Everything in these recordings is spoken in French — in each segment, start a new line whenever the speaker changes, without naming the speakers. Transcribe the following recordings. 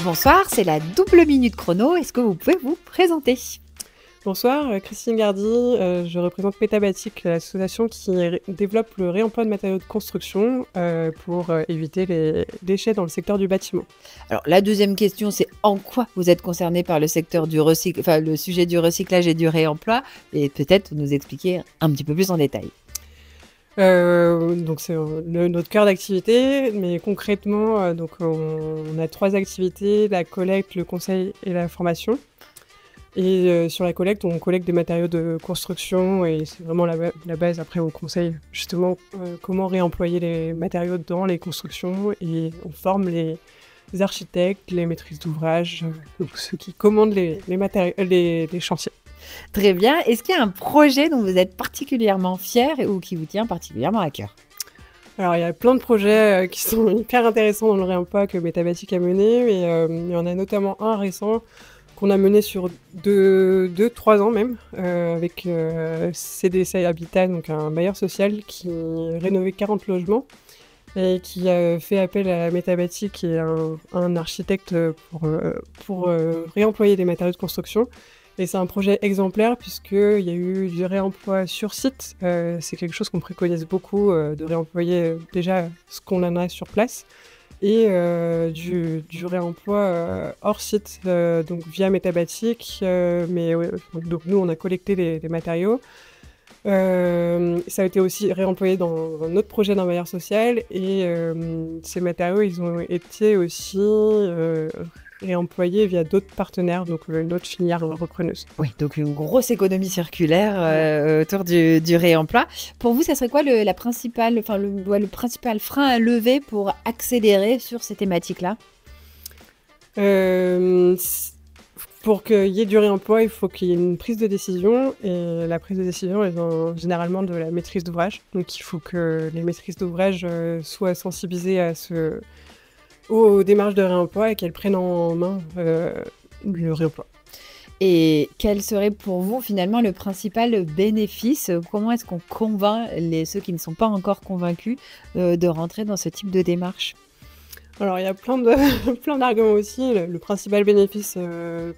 Bonsoir, c'est la double minute chrono. Est-ce que vous pouvez vous présenter?
Bonsoir, Christine Gardy, je représente Métabatic, l'association qui développe le réemploi de matériaux de construction pour éviter les déchets dans le secteur du bâtiment.
Alors, la deuxième question, c'est en quoi vous êtes concerné par le secteur du le sujet du recyclage et du réemploi, et peut-être nous expliquer un petit peu plus en détail.
Donc c'est notre cœur d'activité, mais concrètement, donc on a 3 activités: la collecte, le conseil et la formation. Et sur la collecte, on collecte des matériaux de construction et c'est vraiment la base. Après, on conseille justement comment réemployer les matériaux dans les constructions et on forme les architectes, les maîtrises d'ouvrage, donc ceux qui commandent les chantiers.
Très bien. Est-ce qu'il y a un projet dont vous êtes particulièrement fier ou qui vous tient particulièrement à cœur?
Alors, il y a plein de projets qui sont hyper intéressants dans le réemploi que Métabatic a mené, mais il y en a notamment un récent qu'on a mené sur 2-3 ans même, avec CDC Habitat, donc un bailleur social qui rénovait 40 logements et qui a fait appel à Métabatic, qui est un architecte pour réemployer des matériaux de construction. Et c'est un projet exemplaire puisqu'il y a eu du réemploi sur site. C'est quelque chose qu'on préconise beaucoup, de réemployer déjà ce qu'on en a sur place. Et du réemploi hors site, donc via Métabatic. Donc nous, on a collecté les matériaux. Ça a été aussi réemployé dans un autre projet d'un bailleur social. Et ces matériaux, ils ont été aussi réemployés via d'autres partenaires, donc une autre filière repreneuse.
Oui, donc une grosse économie circulaire autour du réemploi. Pour vous, ça serait quoi le principal frein à lever pour accélérer sur ces thématiques-là?
Pour qu'il y ait du réemploi, il faut qu'il y ait une prise de décision. Et la prise de décision, elle vient généralement de la maîtrise d'ouvrage. Donc il faut que les maîtrises d'ouvrage soient sensibilisées aux démarches de réemploi et qu'elles prennent en main le réemploi.
Et quel serait pour vous finalement le principal bénéfice? Comment est-ce qu'on convainc ceux qui ne sont pas encore convaincus de rentrer dans ce type de démarche?
Alors il y a plein d'arguments aussi. Le principal bénéfice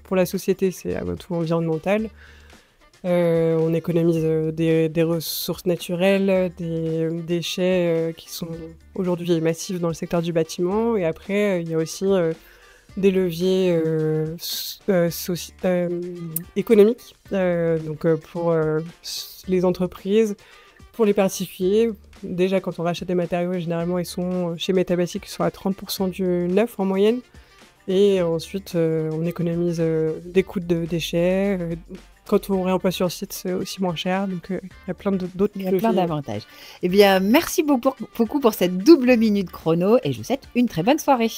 pour la société, c'est avant tout environnemental. On économise des ressources naturelles, des déchets qui sont aujourd'hui massifs dans le secteur du bâtiment. Et après, il y a aussi des leviers économiques, pour les entreprises, pour les particuliers. Déjà, quand on rachète des matériaux, généralement, ils sont chez Métabatic, ils sont à 30% du neuf en moyenne. Et ensuite, on économise des coûts de déchets. Quand on réemploie sur site, c'est aussi moins cher. Donc, il y a plein d'autres leviers.
Il y a plein d'avantages. Eh bien, merci beaucoup pour cette double minute chrono et je vous souhaite une très bonne soirée.